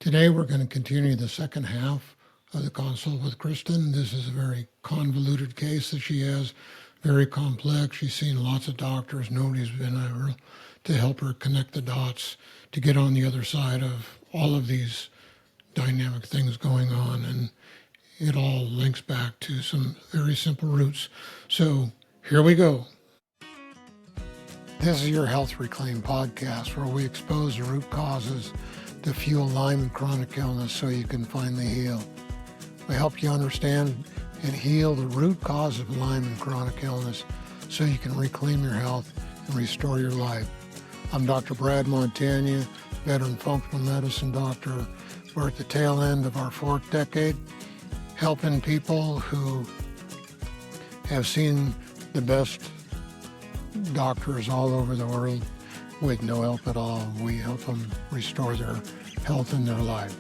Today we're going to continue the second half of the consult with Kristyn. This is a very convoluted case that she has, very complex. She's seen lots of doctors. Nobody's been able to help her connect the dots to get on the other side of all of these dynamic things going on. And it all links back to some very simple roots. So here we go. This is your Health Reclaim podcast, where we expose the root causes to fuel Lyme and chronic illness so you can finally heal. We help you understand and heal the root cause of Lyme and chronic illness so you can reclaim your health and restore your life. I'm Dr. Brad Montagne, veteran functional medicine doctor. We're at the tail end of our fourth decade, helping people who have seen the best doctors all over the world with no help at all. We help them restore their health and their life.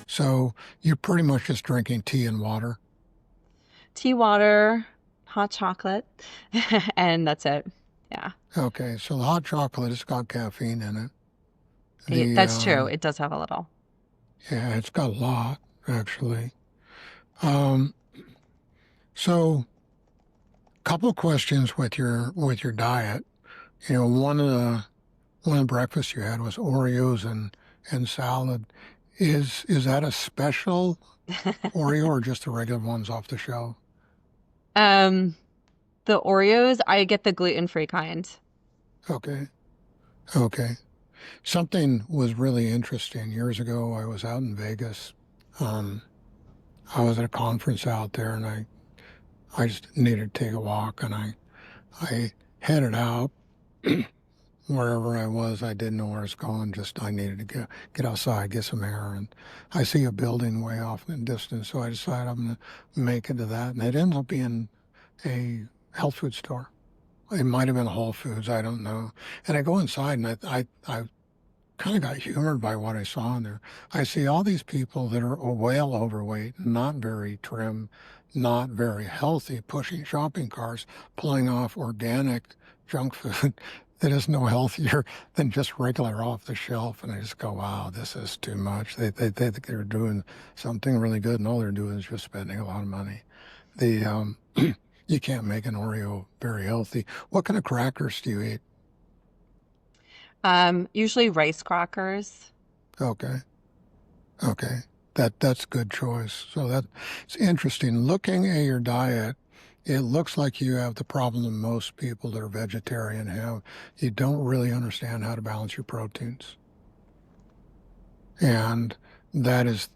So you're pretty much just drinking tea and water? Tea, water, hot chocolate, and that's it. Yeah. Okay, so the hot chocolate, it's got caffeine in it. That's true. It does have a little. Yeah, it's got a lot, actually. So couple of questions with your diet. You know, one of the breakfasts you had was Oreos and salad. Is that a special Oreo or just the regular ones off the shelf? The Oreos, I get the gluten-free kind. Okay. Something was really interesting. Years ago, I was out in Vegas. I was at a conference out there, and I just needed to take a walk, and I headed out wherever I was. I didn't know where I was going. Just I needed to get outside, get some air, and I see a building way off in the distance, so I decided I'm going to make it to that, and it ends up being a health food store. It might have been Whole Foods, I don't know. And I go inside, and I kind of got humored by what I saw in there. I see all these people that are well overweight, not very trim, not very healthy, pushing shopping carts, pulling off organic junk food that is no healthier than just regular off the shelf. And I just go, wow, this is too much. They think they're doing something really good, and all they're doing is just spending a lot of money. You can't make an Oreo very healthy. What kind of crackers do you eat? Usually rice crackers. Okay. That's a good choice. So it's interesting. Looking at your diet, it looks like you have the problem that most people that are vegetarian have. You don't really understand how to balance your proteins. And that is,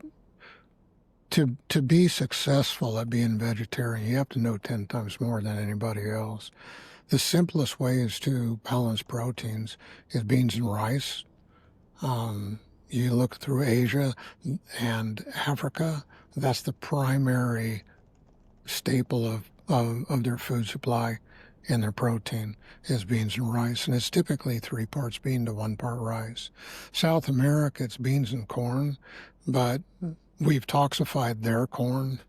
to be successful at being vegetarian, you have to know 10 times more than anybody else. The simplest ways to balance proteins is beans and rice. You look through Asia and Africa, that's the primary staple of their food supply and their protein is beans and rice. And it's typically 3 parts bean to 1 part rice. South America, it's beans and corn, but we've toxified their corn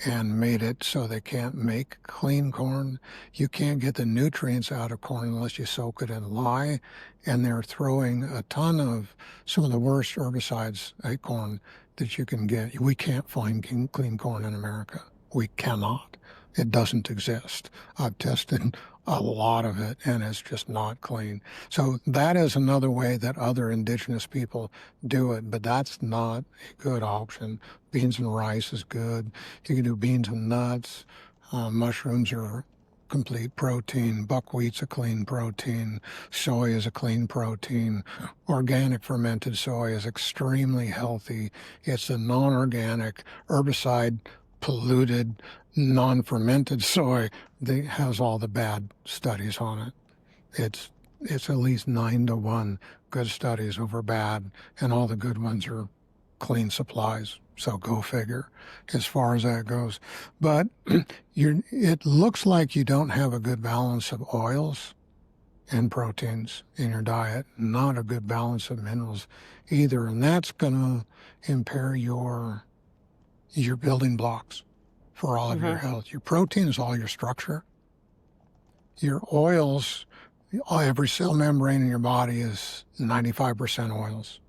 and made it so they can't make clean corn. You can't get the nutrients out of corn unless you soak it in lye. And they're throwing a ton of some of the worst herbicides at corn that you can get. We can't find clean corn in America. We cannot. It doesn't exist. I've tested a lot of it, and it's just not clean. So that is another way that other indigenous people do it, but that's not a good option. Beans and rice is good. You can do beans and nuts. Mushrooms are complete protein. Buckwheat's a clean protein. Soy is a clean protein. Organic fermented soy is extremely healthy. It's a non-organic, herbicide polluted, non-fermented soy that has all the bad studies on it. It's at least 9-to-1 good studies over bad, and all the good ones are clean supplies. So go figure as far as that goes. But it looks like you don't have a good balance of oils and proteins in your diet, not a good balance of minerals either. And that's going to impair your building blocks for all of your health. Your protein is all your structure. Your oils, every cell membrane in your body is 95% oils.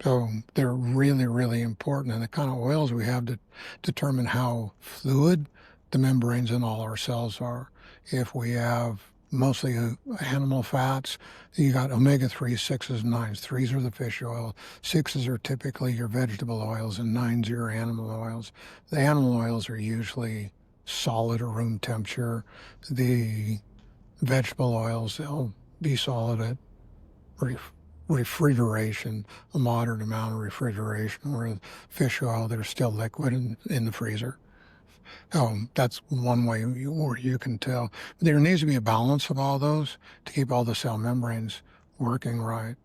So they're really, really important. And the kind of oils we have to determine how fluid the membranes in all our cells are. If we have mostly animal fats, you got omega-3, 6s, 9s. 3s are the fish oil. 6s are typically your vegetable oils, and 9s are your animal oils. The animal oils are usually solid or room temperature. The vegetable oils, they'll be solid at refrigeration, a moderate amount of refrigeration, where fish oil, they're still liquid in the freezer. That's one way where you can tell. There needs to be a balance of all those to keep all the cell membranes working right.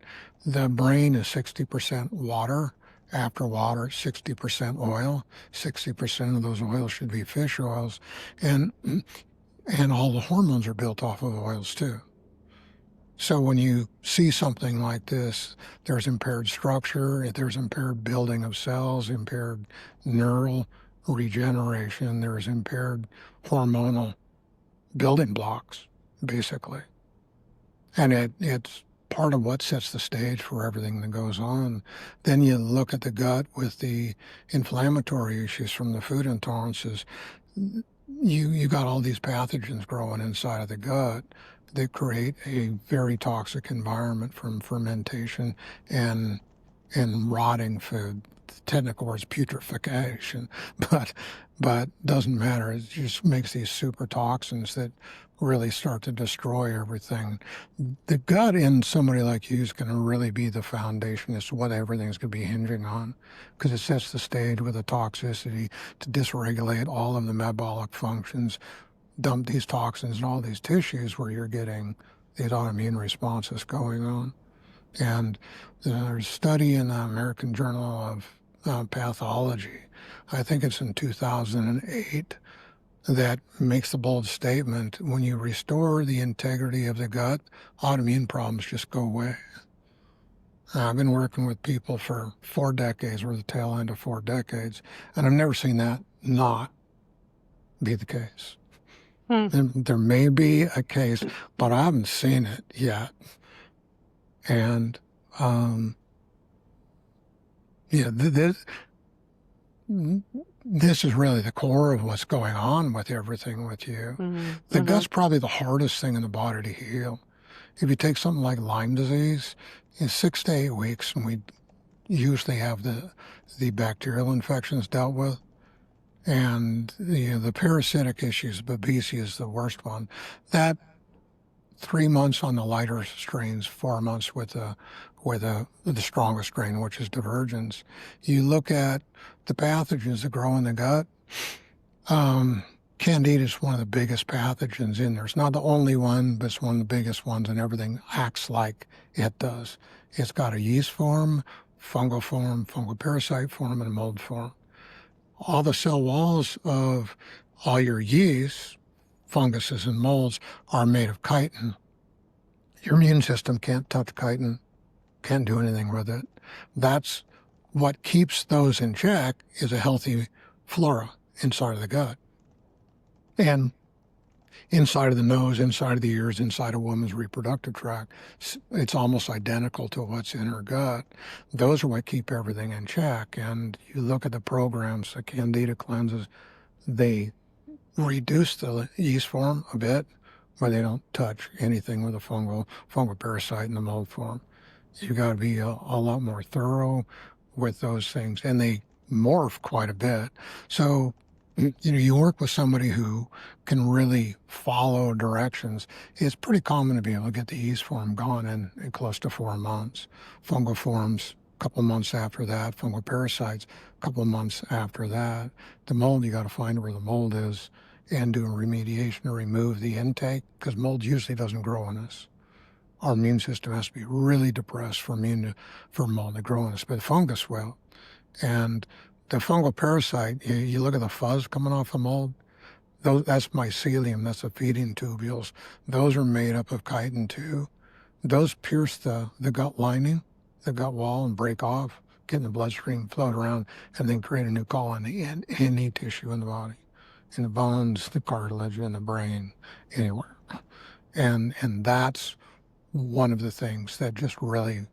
The brain is 60% water. After water, 60% oil. 60% of those oils should be fish oils. And all the hormones are built off of oils too. So when you see something like this, there's impaired structure, there's impaired building of cells, impaired neural regeneration, there's impaired hormonal building blocks, basically. And it's part of what sets the stage for everything that goes on. Then you look at the gut with the inflammatory issues from the food intolerances. You got all these pathogens growing inside of the gut that create a very toxic environment from fermentation and rotting food. The technical word is putrefaction, but doesn't matter. It just makes these super toxins that really start to destroy everything. The gut in somebody like you is going to really be the foundation as to what everything's going to be hinging on, because it sets the stage with a toxicity to dysregulate all of the metabolic functions, dump these toxins in all these tissues where you're getting these autoimmune responses going on. And there's a study in the American Journal of Pathology, I think it's in 2008, that makes the bold statement: when you restore the integrity of the gut, autoimmune problems just go away. I've been working with people for 4 decades, or the tail end of 4 decades, and I've never seen that not be the case. And there may be a case, but I haven't seen it yet. And yeah, this is really the core of what's going on with everything with you. The gut's probably the hardest thing in the body to heal. If you take something like Lyme disease, in 6 to 8 weeks, and we usually have the bacterial infections dealt with, and the parasitic issues, Babesia is the worst one. That 3 months on the lighter strains, 4 months with the strongest strain, which is divergence. You look at the pathogens that grow in the gut. Candida is one of the biggest pathogens in there. It's not the only one, but it's one of the biggest ones, and everything acts like it does. It's got a yeast form, fungal parasite form, and a mold form. All the cell walls of all your yeasts, funguses, and molds are made of chitin. Your immune system can't touch chitin, can't do anything with it. That's what keeps those in check, is a healthy flora inside of the gut. And inside of the nose, inside of the ears, inside a woman's reproductive tract, it's almost identical to what's in her gut. Those are what keep everything in check. And you look at the programs, the Candida cleanses, they reduce the yeast form a bit, but they don't touch anything with a fungal parasite in the mold form. You got to be a lot more thorough with those things, and they morph quite a bit. So, you work with somebody who can really follow directions. It's pretty common to be able to get the yeast form gone in close to 4 months. Fungal forms, a couple months after that. Fungal parasites, a couple of months after that. The mold, you got to find where the mold is and do a remediation to remove the intake, because mold usually doesn't grow in us. Our immune system has to be really depressed for mold to grow in us, but fungus will. And the fungal parasite, you look at the fuzz coming off the mold, that's mycelium, that's the feeding tubules. Those are made up of chitin too. Those pierce the gut lining, the gut wall, and break off, get in the bloodstream, float around, and then create a new colony in any tissue in the body, in the bones, the cartilage, in the brain, anywhere. And that's one of the things that just really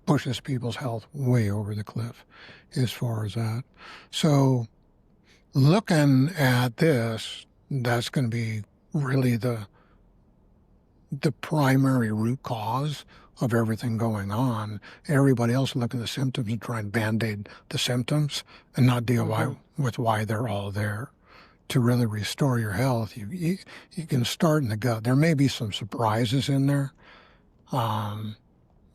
pushes people's health way over the cliff as far as that. So looking at this, that's going to be really the primary root cause of everything going on. Everybody else look at the symptoms and try and band-aid the symptoms and not deal with why they're all there. To really restore your health, you can start in the gut. There may be some surprises in there,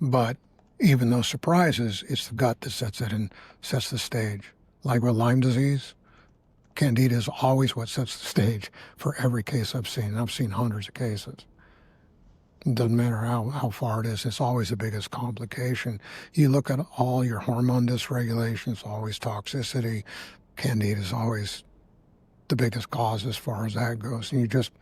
but even those surprises, it's the gut that sets the stage. Like with Lyme disease, Candida is always what sets the stage for every case I've seen. I've seen hundreds of cases. It doesn't matter how far it is, it's always the biggest complication. You look at all your hormone dysregulations, always toxicity. Candida is always the biggest cause as far as that goes. And you just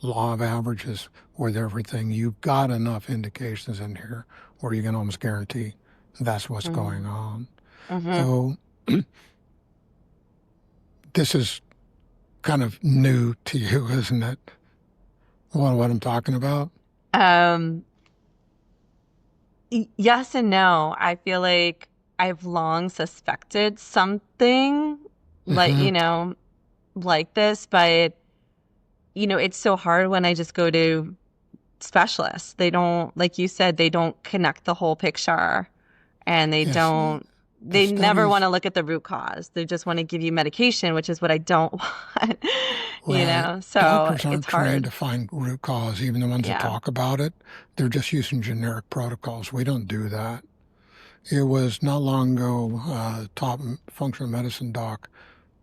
law of averages with everything. You've got enough indications in here where you can almost guarantee that's what's going on. So this is kind of new to you, isn't it? What I'm talking about? Yes and no. I feel like I've long suspected something like, like this, but it's so hard when I just go to specialists. They don't, like you said, they don't connect the whole picture, and they never want to look at the root cause. They just want to give you medication, which is what I don't want, so doctors aren't it's hard. trained to find root cause. Even the ones that talk about it, they're just using generic protocols. We don't do that. It was not long ago, top functional medicine doc,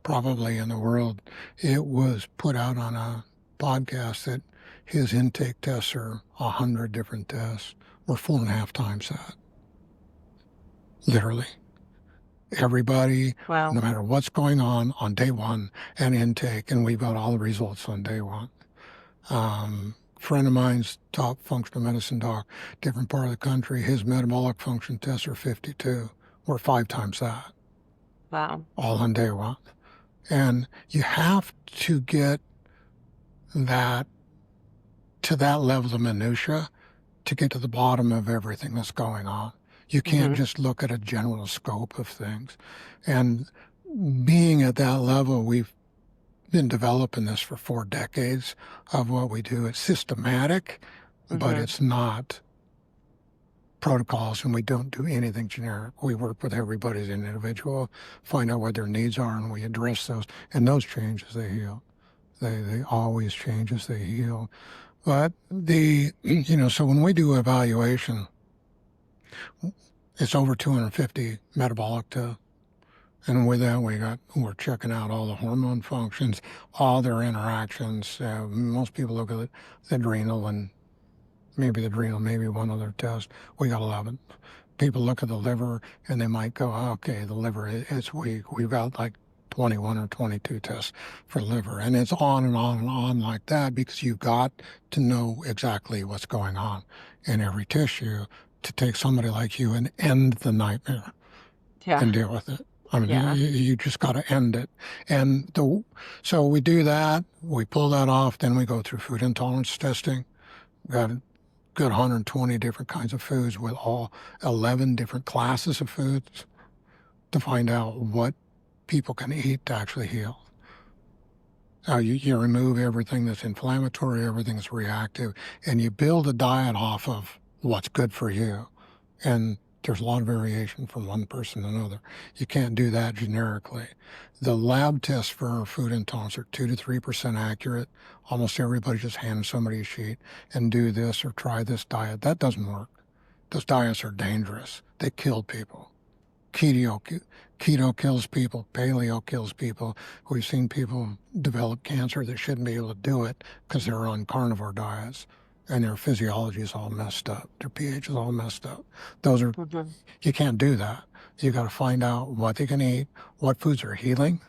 probably in the world, it was put out on a podcast that his intake tests are 100 different tests. We're 4.5 times that. Literally. Everybody, no matter what's going on day one and intake, and we've got all the results on day one. Friend of mine's top functional medicine doc, different part of the country, his metabolic function tests are 52. We're 5 times that. Wow. All on day one. And you have to get that to that level of minutia to get to the bottom of everything that's going on. You can't just look at a general scope of things. And being at that level, we've been developing this for 4 decades of what we do. It's systematic, but it's not protocols, and we don't do anything generic. We work with everybody as an individual, find out what their needs are, and we address those. And those change as they heal. They always change as they heal. But so when we do evaluation, it's over 250 metabolic tests. And with that, we're checking out all the hormone functions, all their interactions. Most people look at the adrenal and maybe one other test. We got 11. People look at the liver and they might go, okay, the liver is weak. We've got like 21 or 22 tests for liver. And it's on and on and on like that, because you've got to know exactly what's going on in every tissue to take somebody like you and end the nightmare and deal with it. I mean, you just got to end it. And so we do that, we pull that off, then we go through food intolerance testing. Got a good 120 different kinds of foods with all 11 different classes of foods to find out what people can eat to actually heal. You remove everything that's inflammatory, everything that's reactive, and you build a diet off of what's good for you. And there's a lot of variation from one person to another. You can't do that generically. The lab tests for food intolerance are 2 to 3% accurate. Almost everybody just hands somebody a sheet and do this or try this diet. That doesn't work. Those diets are dangerous. They kill people. Keto kills people. Paleo kills people. We've seen people develop cancer that shouldn't be able to do it because they're on carnivore diets. And their physiology is all messed up. Their pH is all messed up. Those are, you can't do that. You got to find out what they can eat, what foods are healing,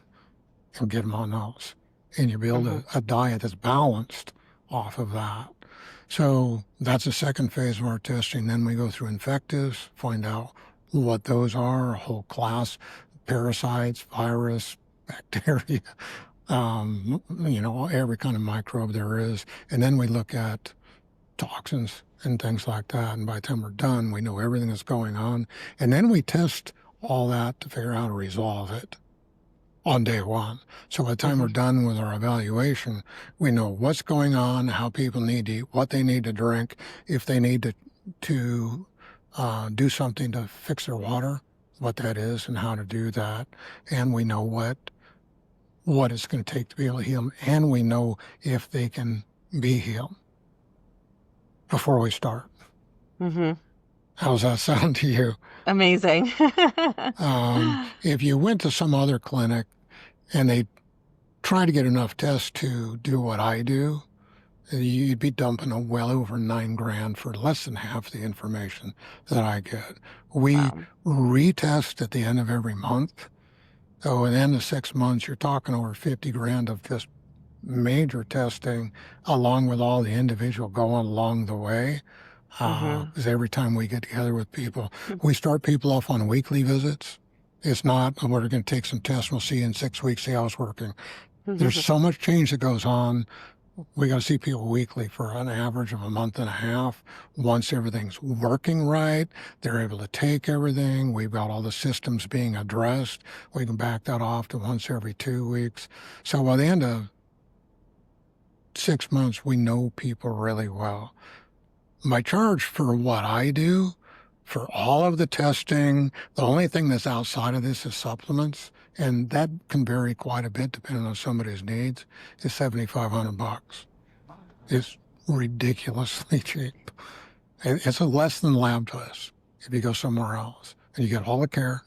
and get them on those. And you build a diet that's balanced off of that. So that's the second phase of our testing. Then we go through infectives, find out what those are, a whole class, parasites, virus, bacteria, every kind of microbe there is. And then we look at toxins and things like that. And by the time we're done, we know everything that's going on. And then we test all that to figure out how to resolve it on day one. So by the time we're Hmm. done with our evaluation, we know what's going on, how people need to eat, what they need to drink, if they need to do something to fix their water, what that is and how to do that. And we know what it's going to take to be able to heal them. And we know if they can be healed before we start. Hmm. How's that sound to you? Amazing. If you went to some other clinic and they try to get enough tests to do what I do, you'd be dumping a well over $9,000 for less than half the information that I get. We Wow. retest at the end of every month. So at the end of 6 months, you're talking over $50,000 of just major testing, along with all the individual going along the way. Hmm. Because every time we get together with people, we start people off on weekly visits. It's not, "Oh, we're going to take some tests. We'll see you in 6 weeks, see how it's working." There's so much change that goes on. We got to see people weekly for an average of a month and a half. Once everything's working right, they're able to take everything. We've got all the systems being addressed. We can back that off to once every 2 weeks. So by the end of 6 months, we know people really well. My charge for what I do, for all of the testing, the only thing that's outside of this is supplements, and that can vary quite a bit depending on somebody's needs, is $7,500. It's ridiculously cheap. It's a less than lab test if you go somewhere else. And you get all the care,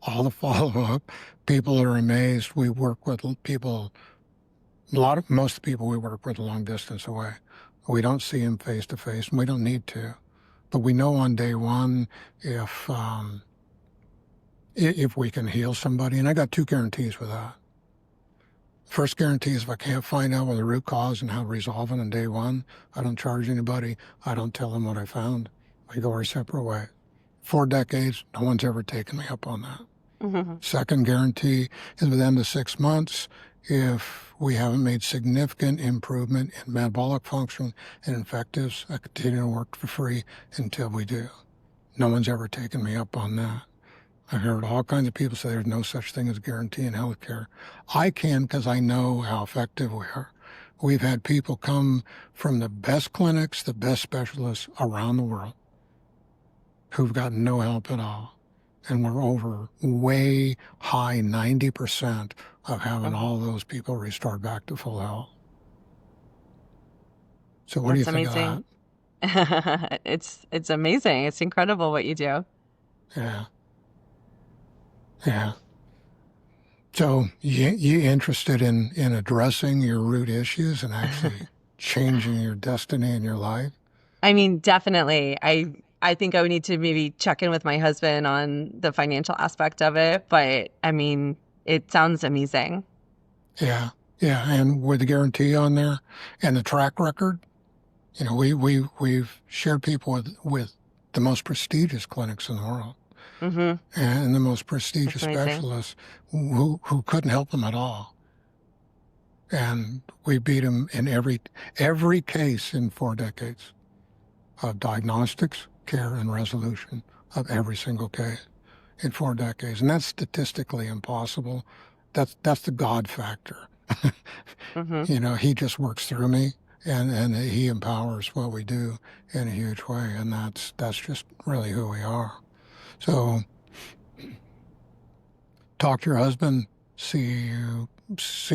all the follow-up. People are amazed. We work with people, most people we work with a long distance away. We don't see them face to face, and we don't need to. But we know on day one if we can heal somebody. And I got 2 guarantees with that. First guarantee is if I can't find out what the root cause and how to resolve it on day one, I don't charge anybody. I don't tell them what I found. We go our separate way. 4 decades, no one's ever taken me up on that. Hmm. Second guarantee is within the 6 months, if we haven't made significant improvement in metabolic function and infectives, I continue to work for free until we do. No one's ever taken me up on that. I heard all kinds of people say there's no such thing as guarantee in healthcare. I can because I know how effective we are. We've had people come from the best clinics, the best specialists around the world who've gotten no help at all. And we're over way high 90% of having Hmm. all those people restart back to full health. So what do you That's think of amazing. that? It's amazing. It's incredible what you do. Yeah, yeah. So you interested in addressing your root issues and actually changing your destiny in your life? I mean, definitely. I think I would need to maybe check in with my husband on the financial aspect of it, but I mean, it sounds amazing. Yeah, yeah. And with the guarantee on there and the track record, we've shared people with the most prestigious clinics in the world Hmm. and the most That's prestigious amazing. specialists who couldn't help them at all. And we beat them in every case in 4 decades of diagnostics, care, and resolution of every single case in 4 decades. And that's statistically impossible. That's the God factor. Hmm. He just works through me and he empowers what we do in a huge way. And that's just really who we are. So talk to your husband, see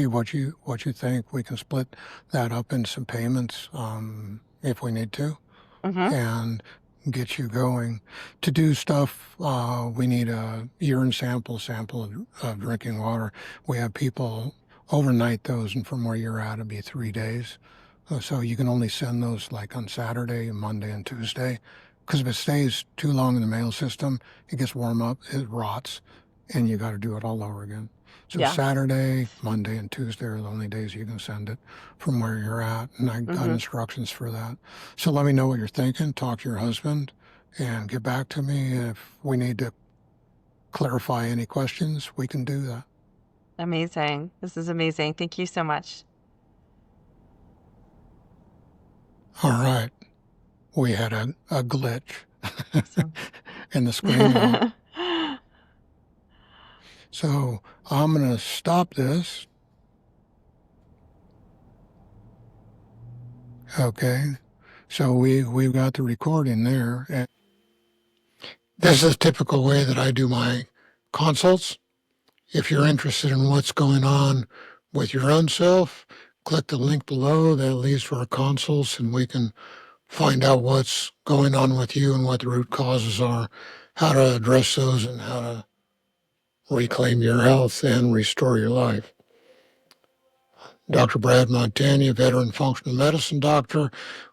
what you think. We can split that up into some payments if we need to, Hmm. and get you going. To do stuff, we need a urine sample of drinking water. We have people overnight those, and from where you're at, it'll be 3 days. So you can only send those like on Saturday, Monday, and Tuesday. Because if it stays too long in the mail system, it gets warm up, it rots, and you got to do it all over again. So Yeah. Saturday, Monday, and Tuesday are the only days you can send it from where you're at. And I got Hmm. instructions for that. So let me know what you're thinking. Talk to your husband and get back to me. If we need to clarify any questions, we can do that. Amazing. This is amazing. Thank you so much. All right. we had a glitch Awesome. in the screen now. So I'm going to stop this. Okay. So we've got the recording there. And this is a typical way that I do my consults. If you're interested in what's going on with your own self, click the link below that leads to our consults, and we can find out what's going on with you and what the root causes are, how to address those, and how to reclaim your health and restore your life. Dr. Brad Montagne, veteran functional medicine doctor.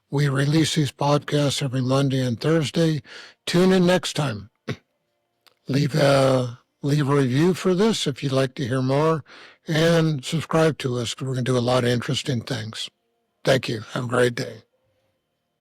We release these podcasts every Monday and Thursday. Tune in next time. Leave a review for this if you'd like to hear more, and subscribe to us because we're going to do a lot of interesting things. Thank you. Have a great day.